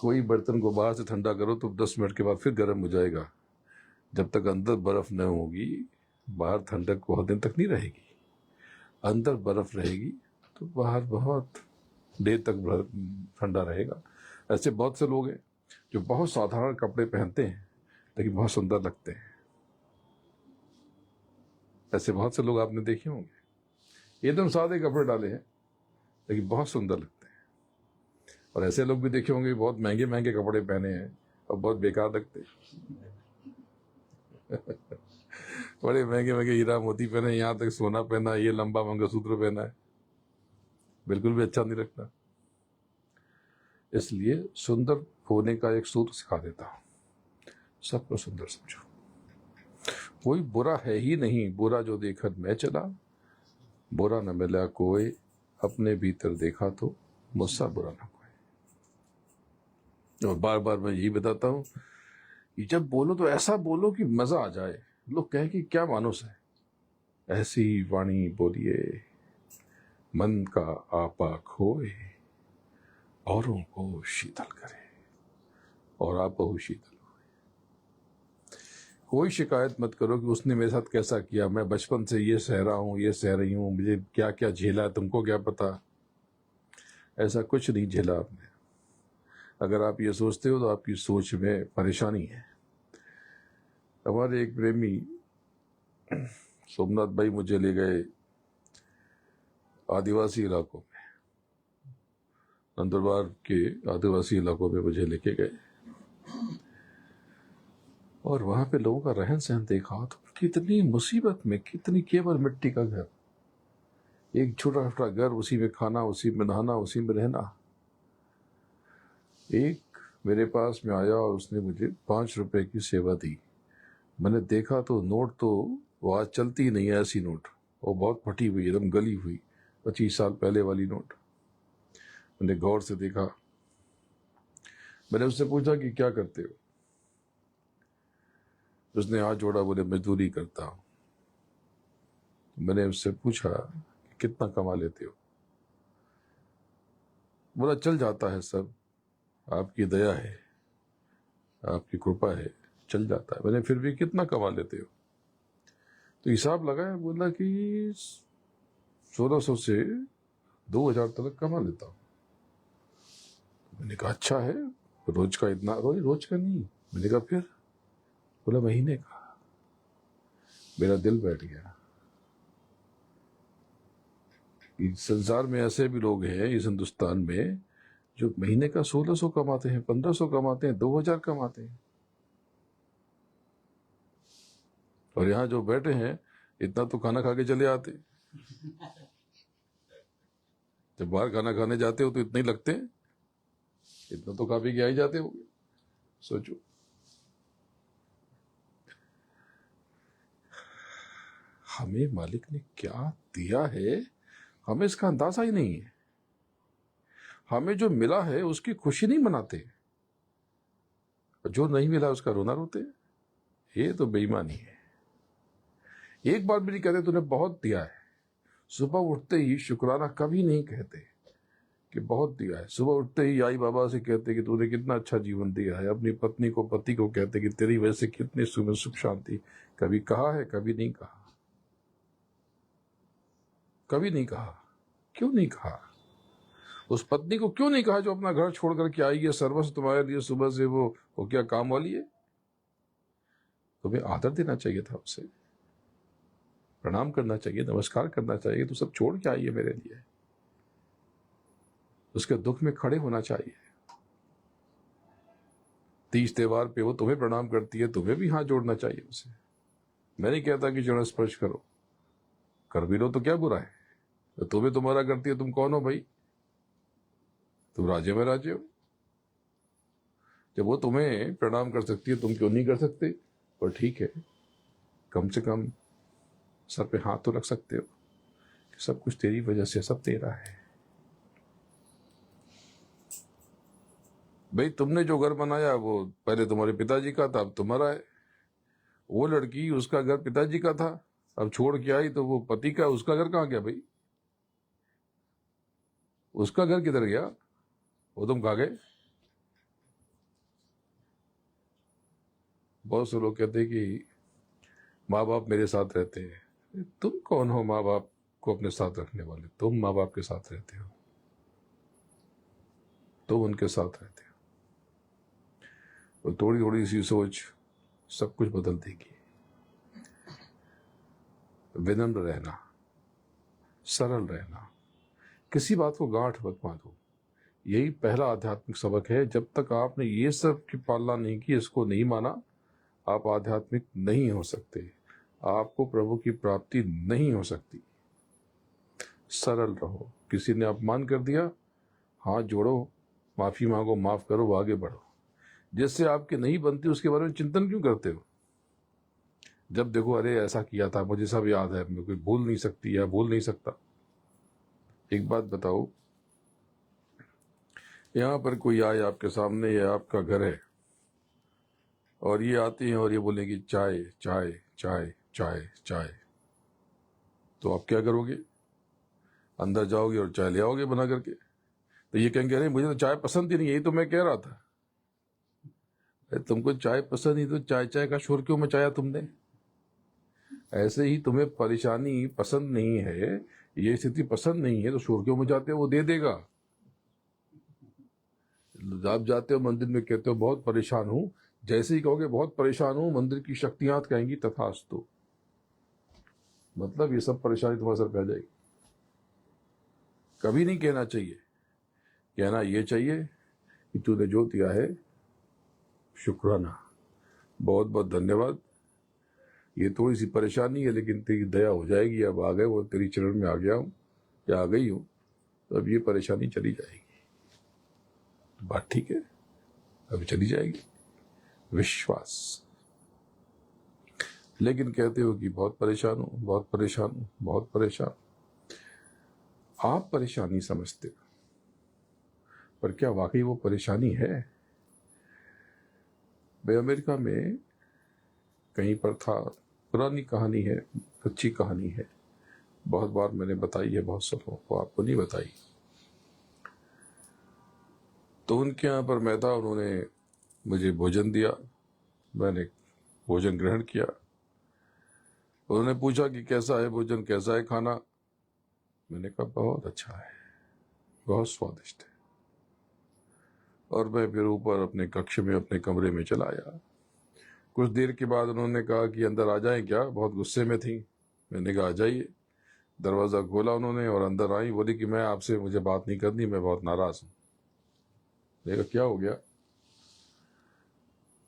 कोई बर्तन को बाहर से ठंडा करो तो 10 मिनट के बाद फिर गर्म हो जाएगा। जब तक अंदर बर्फ न होगी, बाहर ठंडक बहुत दिन तक नहीं रहेगी। अंदर बर्फ रहेगी तो बाहर बहुत देर तक ठंडा रहेगा। ऐसे बहुत से लोग हैं जो बहुत साधारण कपड़े पहनते हैं लेकिन बहुत सुंदर लगते हैं। ऐसे बहुत से लोग आपने देखे होंगे, एकदम सादे कपड़े डाले हैं लेकिन बहुत सुंदर लगते हैं। और ऐसे लोग भी देखे होंगे, बहुत महंगे महंगे कपड़े पहने हैं और बहुत बेकार लगते हैं। बड़े महंगे महंगे हीरा मोती पहने, यहाँ तक सोना पहना, ये लंबा मंगलसूत्र पहना है, बिल्कुल भी अच्छा नहीं लगता। इसलिए सुंदर होने का एक सूत्र सिखा देता हूं, सबको सुंदर समझो। कोई बुरा है ही नहीं, बुरा जो देखकर मैं चला, बुरा न मिला कोई, अपने भीतर देखा तो मुझसा बुरा ना कोई। और बार बार मैं यही बताता हूं कि जब बोलो तो ऐसा बोलो कि मजा आ जाए, लोग कहें कि क्या मानुस है। ऐसी वाणी बोलिए, मन का आपा खोए, औरों को शीतल करे और आप बहु शीतल हुए। कोई शिकायत मत करो कि उसने मेरे साथ कैसा किया, मैं बचपन से ये सह रहा हूं, ये सह रही हूं, मुझे क्या क्या झेला है, तुमको क्या पता। ऐसा कुछ नहीं झेला आपने। अगर आप ये सोचते हो तो आपकी सोच में परेशानी है। हमारे एक प्रेमी सोमनाथ भाई मुझे ले गए आदिवासी इलाकों में, नंदुरबार के आदिवासी इलाकों में मुझे लेके गए। और वहां पे लोगों का रहन सहन देखा तो कितनी मुसीबत में, कितनी, केवल मिट्टी का घर, एक छोटा छोटा घर, उसी में खाना, उसी में नहाना, उसी में रहना। एक मेरे पास में आया और उसने मुझे 5 रुपए की सेवा दी। मैंने देखा तो नोट तो वो आज चलती ही नहीं है, ऐसी नोट, वो बहुत फटी हुई, एकदम गली हुई, 25 साल पहले वाली नोट। मैंने गौर से देखा। मैंने उससे पूछा कि क्या करते हो। उसने हाथ जोड़ा, बोले मजदूरी करता हूं। मैंने उससे पूछा कि कितना कमा लेते हो। बोला चल जाता है सब, आपकी दया है, आपकी कृपा है, चल जाता है। मैंने फिर भी कितना कमा लेते हो। तो हिसाब लगाया, बोला कि 1600 से 2000 तक कमा लेता हूं। मैंने कहा अच्छा है, रोज का इतना? रोज का नहीं। मैंने कहा फिर? बोला महीने का। मेरा दिल बैठ गया। इस संसार में ऐसे भी लोग हैं, इस हिंदुस्तान में, जो महीने का 1600 कमाते हैं, 1500 कमाते हैं, 2000 कमाते हैं। और यहाँ जो बैठे हैं, इतना तो खाना खा के चले आते। जब बाहर खाना खाने जाते हो तो इतना ही लगते हैं, इतना तो खा पी के आ ही जाते हो। सोचो, हमें मालिक ने क्या दिया है हमें इसका अंदाजा ही नहीं है। हमें जो मिला है उसकी खुशी नहीं मनाते, जो नहीं मिला उसका रोना रोते। ये तो बेईमानी है। एक बार भी नहीं कहते तूने बहुत दिया है। सुबह उठते ही शुक्राना कभी नहीं कहते कि बहुत दिया है। सुबह उठते ही आई बाबा से कहते कि तूने कितना अच्छा जीवन दिया है। अपनी पत्नी को पति को कहते कि तेरी वजह से कितनी सुख शांति। कभी कहा है? कभी नहीं कहा। कभी नहीं कहा। क्यों नहीं कहा? उस पत्नी को क्यों नहीं कहा जो अपना घर छोड़ करके आई है सर्वस्व तुम्हारे लिए, सुबह से वो क्या काम वाली है? तुम्हें आदर देना चाहिए था, उसे प्रणाम करना चाहिए, नमस्कार करना चाहिए। तो सब छोड़ के आई है मेरे लिए। उसके दुख में खड़े होना चाहिए। तीज त्योहार पे वो तुम्हें प्रणाम करती है, तुम्हें भी हाथ जोड़ना चाहिए उसे। मैं नहीं कहता कि चरण स्पर्श करो, कर भी लो तो क्या बुरा है। तो तुम्हें तुम्हारा करती है, तुम कौन हो भाई? तुम राजे में राजे हो। जब वो तुम्हें प्रणाम कर सकती है, तुम क्यों नहीं कर सकते? पर ठीक है, कम से कम सर पे हाथ तो रख सकते हो कि सब कुछ तेरी वजह से, सब तेरा है। भाई तुमने जो घर बनाया वो पहले तुम्हारे पिताजी का था, अब तुम्हारा है। वो लड़की, उसका घर पिताजी का था, अब छोड़ के आई तो वो पति का, उसका घर कहाँ गया भाई? उसका घर किधर गया? वो तुम खा गए। बहुत से लोग कहते हैं कि माँ बाप मेरे साथ रहते हैं। तुम कौन हो माँ बाप को अपने साथ रखने वाले? तुम माँ बाप के साथ रहते हो, तुम उनके साथ रहते हो। और थोड़ी थोड़ी सी सोच सब कुछ बदल देगी। विनम्र रहना, सरल रहना, किसी बात को गांठ मत बांधो। यही पहला आध्यात्मिक सबक है। जब तक आपने ये सब की पालना नहीं की, इसको नहीं माना, आप आध्यात्मिक नहीं हो सकते। आपको प्रभु की प्राप्ति नहीं हो सकती। सरल रहो। किसी ने अपमान कर दिया, हाथ जोड़ो, माफी मांगो, माफ करो, आगे बढ़ो। जिससे आपकी नहीं बनती उसके बारे में चिंतन क्यों करते हो? जब देखो अरे ऐसा किया था, मुझे सब याद है, मैं कोई भूल नहीं सकती या भूल नहीं सकता। एक बात बताओ, यहां पर कोई आए आपके सामने, या आपका घर है और ये आती हैं और ये बोलेंगी चाय चाय चाय चाय चाय, तो आप क्या करोगे? अंदर जाओगे और चाय ले आओगे बना करके। तो ये कहेंगे अरे मुझे तो चाय पसंद ही नहीं, यही तो मैं कह रहा था। अरे तुमको चाय पसंद ही तो चाय चाय का शोर क्यों मचाया तुमने? ऐसे ही तुम्हें परेशानी पसंद नहीं है, ये स्थिति पसंद नहीं है, तो शोर क्यों मचाते हो? वो दे देगा। आप जाते हो मंदिर में, कहते हो बहुत परेशान हूं, जैसे ही कहोगे बहुत परेशान हूं, मंदिर की शक्तियां कहेंगी तथास्तु। मतलब ये सब परेशानी तुम्हारे सर पे आ जाएगी। कभी नहीं कहना चाहिए। कहना ये चाहिए कि तूने जो दिया है शुक्राना, बहुत बहुत धन्यवाद। ये थोड़ी सी परेशानी है लेकिन तेरी दया हो जाएगी। अब आ गए, वो तेरी चरण में आ गया हूं या आ गई हूं, तो अब ये परेशानी चली जाएगी। बात ठीक है, अभी चली जाएगी। विश्वास। लेकिन कहते हो कि बहुत परेशान हूं, बहुत परेशान हूं, बहुत परेशान। आप परेशानी समझते हो, पर क्या वाकई वो परेशानी है? मैं अमेरिका में कहीं पर था, पुरानी कहानी है, अच्छी कहानी है, बहुत बार मैंने बताई है बहुत सबों को, आपको नहीं बताई। तो उनके यहाँ पर मैं था, उन्होंने मुझे भोजन दिया, मैंने भोजन ग्रहण किया। उन्होंने पूछा कि कैसा है भोजन, कैसा है खाना? मैंने कहा बहुत अच्छा है, बहुत स्वादिष्ट है। और मैं फिर ऊपर अपने कक्ष में, अपने कमरे में चला आया। कुछ देर के बाद उन्होंने कहा कि अंदर आ जाएं क्या? बहुत गुस्से में थी। मैंने कहा आ जाइए। दरवाज़ा खोला उन्होंने और अंदर आई, बोली कि मैं आपसे, मुझे बात नहीं करनी, मैं बहुत नाराज हूँ। मैंने कहा क्या हो गया?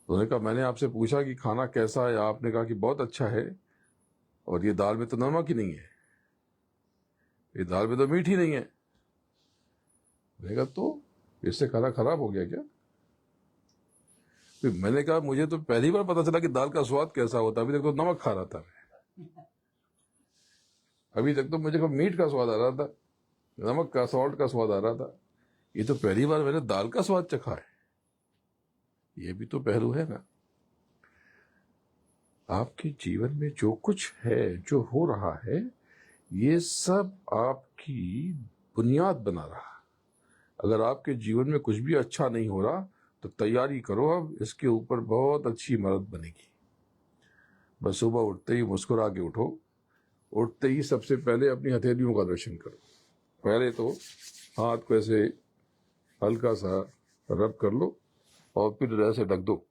उन्होंने कहा मैंने आपसे पूछा कि खाना कैसा है, आपने कहा कि बहुत अच्छा है, और ये दाल में तो नमक ही नहीं है, ये दाल में तो मीठ ही नहीं है। मैंने कहा तो इससे खाना खराब हो गया क्या? फिर मैंने कहा मुझे तो पहली बार पता चला कि दाल का स्वाद कैसा होता है, अभी तक तो नमक खा रहा था मैं। अभी तक तो मुझे मीट का स्वाद आ रहा था, नमक का, सॉल्ट का स्वाद आ रहा था। ये तो पहली बार मैंने दाल का स्वाद चखा है। ये भी तो पहलू है ना। आपके जीवन में जो कुछ है, जो हो रहा है, ये सब आपकी बुनियाद बना रहा। अगर आपके जीवन में कुछ भी अच्छा नहीं हो रहा तो तैयारी करो, अब इसके ऊपर बहुत अच्छी इमारत बनेगी। बस सुबह उठते ही मुस्कुरा के उठो, उठते ही सबसे पहले अपनी हथेलियों का दर्शन करो। पहले तो हाथ को ऐसे हल्का सा रब कर लो और फिर ऐसे ढक दो,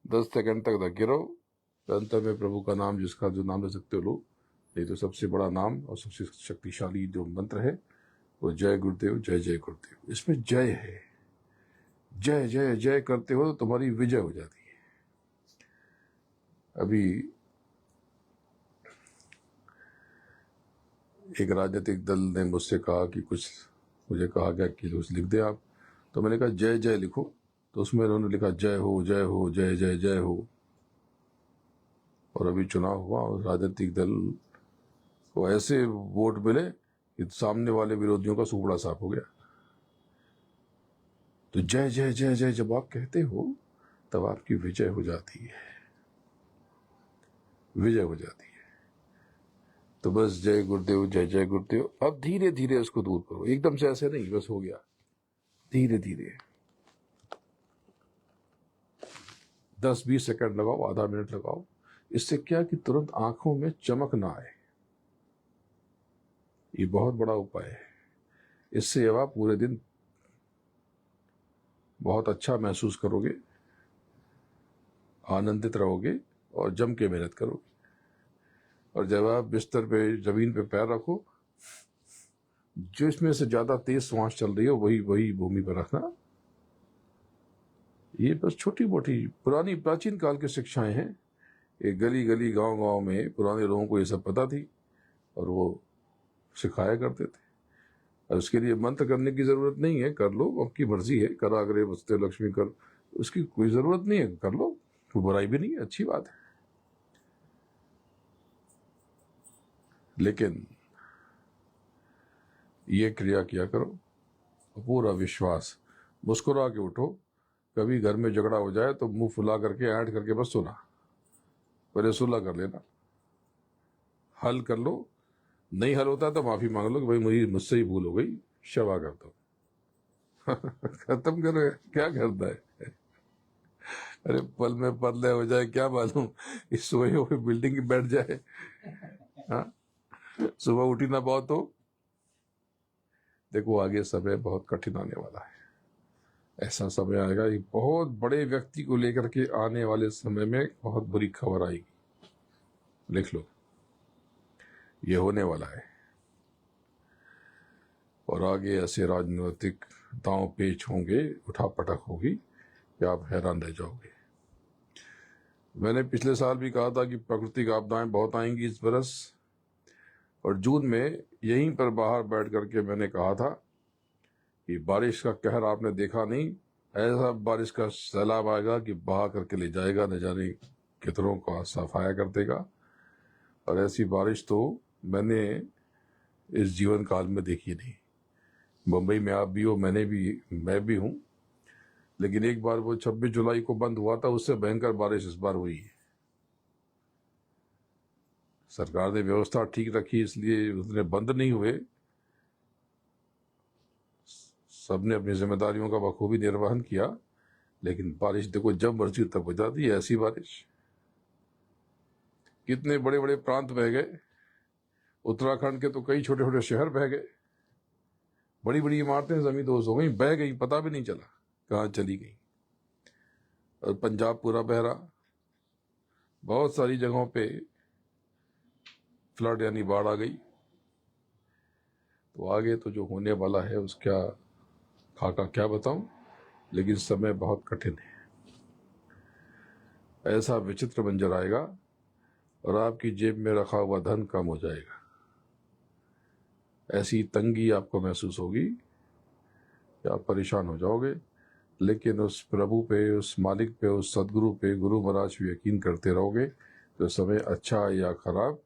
10 सेकंड तक ढके रहो। अंत में प्रभु का नाम, जिसका जो नाम ले सकते हो लो। नहीं तो सबसे बड़ा नाम और सबसे शक्तिशाली जो मंत्र है वो जय गुरुदेव, जय जय गुरुदेव। इसमें जय है। जय जय जय करते हो तो तुम्हारी विजय हो जाती है। अभी एक राजनीतिक दल ने मुझसे कहा कि कुछ, मुझे कहा गया कि कुछ लिख दे आप। तो मैंने कहा जय जय लिखो। तो उसमें उन्होंने लिखा जय हो, जय हो, जय जय जय हो। और अभी चुनाव हुआ और राजनीतिक दल को ऐसे वोट मिले कि सामने वाले विरोधियों का सुपड़ा साफ हो गया। तो जय जय जय जय जब आप कहते हो तब आपकी विजय हो जाती है, विजय हो जाती है। तो बस जय गुरुदेव, जय जय गुरुदेव। अब धीरे धीरे उसको दूर करो, एकदम से ऐसे नहीं बस हो गया, धीरे धीरे 10-20 सेकंड लगाओ, आधा मिनट लगाओ। इससे क्या कि तुरंत आंखों में चमक ना आए, ये बहुत बड़ा उपाय है। इससे अब आप पूरे दिन बहुत अच्छा महसूस करोगे, आनंदित रहोगे और जम के मेहनत करोगे। और जब आप बिस्तर पे, जमीन पे पैर रखो, जो इसमें से ज्यादा तेज श्वास चल रही हो वही भूमि पर रखना। ये बस छोटी मोटी पुरानी प्राचीन काल की शिक्षाएं हैं। ये गली गली गांव गांव में पुराने लोगों को ये सब पता थी और वो सिखाया करते थे। और उसके लिए मंत्र करने की जरूरत नहीं है, कर लो, आपकी मर्जी है। कराग्रे वस्ते लक्ष्मी कर, उसकी कोई जरूरत नहीं है, कर लो, कोई बुराई भी नहीं है, अच्छी बात है। लेकिन ये क्रिया किया करो, पूरा विश्वास, मुस्कुरा के उठो। कभी घर में झगड़ा हो जाए तो मुंह फुला करके, ऐंठ करके बस सुना, पहले सुलह कर लेना, हल कर लो। नहीं हल होता तो माफी मांग लो कि भाई मुझसे ही भूल हो गई, क्षमा कर दो। खत्म करो, क्या करता है। अरे पल में पतले हो जाए क्या मालूम, इस सोए हुए बिल्डिंग की बैठ जाए। हाँ, सुबह उठी ना पाओ तो देखो आगे समय बहुत कठिन आने वाला है। ऐसा समय आएगा, एक बहुत बड़े व्यक्ति को लेकर के आने वाले समय में बहुत बुरी खबर आएगी। लिख लो, ये होने वाला है। और आगे ऐसे राजनीतिक दांव पेच होंगे, उठापटक होगी कि आप हैरान रह जाओगे। मैंने पिछले साल भी कहा था कि प्राकृतिक आपदाएं बहुत आएंगी इस बरस, और जून में यहीं पर बाहर बैठ करके मैंने कहा था कि बारिश का कहर आपने देखा नहीं, ऐसा बारिश का सैलाब आएगा कि बहा करके ले जाएगा, न जाने कितनों का सफाया कर देगा। और ऐसी बारिश तो मैंने इस जीवन काल में देखी नहीं। मुंबई में आप भी हो, मैं भी हूं, लेकिन एक बार वो 26 जुलाई को बंद हुआ था, उससे भयंकर बारिश इस बार हुई है। सरकार ने व्यवस्था ठीक रखी, इसलिए उसने बंद नहीं हुए। सबने अपनी जिम्मेदारियों का बखूबी निर्वहन किया, लेकिन बारिश देखो जब मर्जी तब हो जाती है। ऐसी बारिश, कितने बड़े बड़े प्रांत बह गए, उत्तराखंड के तो कई छोटे छोटे शहर बह गए, बड़ी बड़ी इमारतें जमीन दोज हो गई, बह गई, पता भी नहीं चला कहाँ चली गई। और पंजाब पूरा बह रहा, बहुत सारी जगहों पे फ्लड यानी बाढ़ आ गई। तो आगे तो जो होने वाला है उसका खाका क्या बताऊं, लेकिन समय बहुत कठिन है। ऐसा विचित्र मंजर आएगा और आपकी जेब में रखा हुआ धन कम हो जाएगा। ऐसी तंगी आपको महसूस होगी कि आप परेशान हो जाओगे। लेकिन उस प्रभु पे, उस मालिक पे, उस सदगुरु पे, गुरु महाराज पे यकीन करते रहोगे तो समय अच्छा या खराब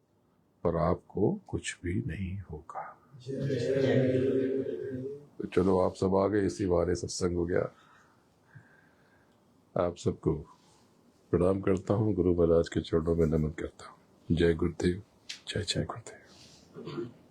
पर आपको कुछ भी नहीं होगा। तो चलो आप सब आ गए, इसी बारे सत्संग हो गया। आप सबको प्रणाम करता हूँ, गुरु महाराज के चरणों में नमन करता हूँ। जय गुरुदेव, जय जय गुरुदेव।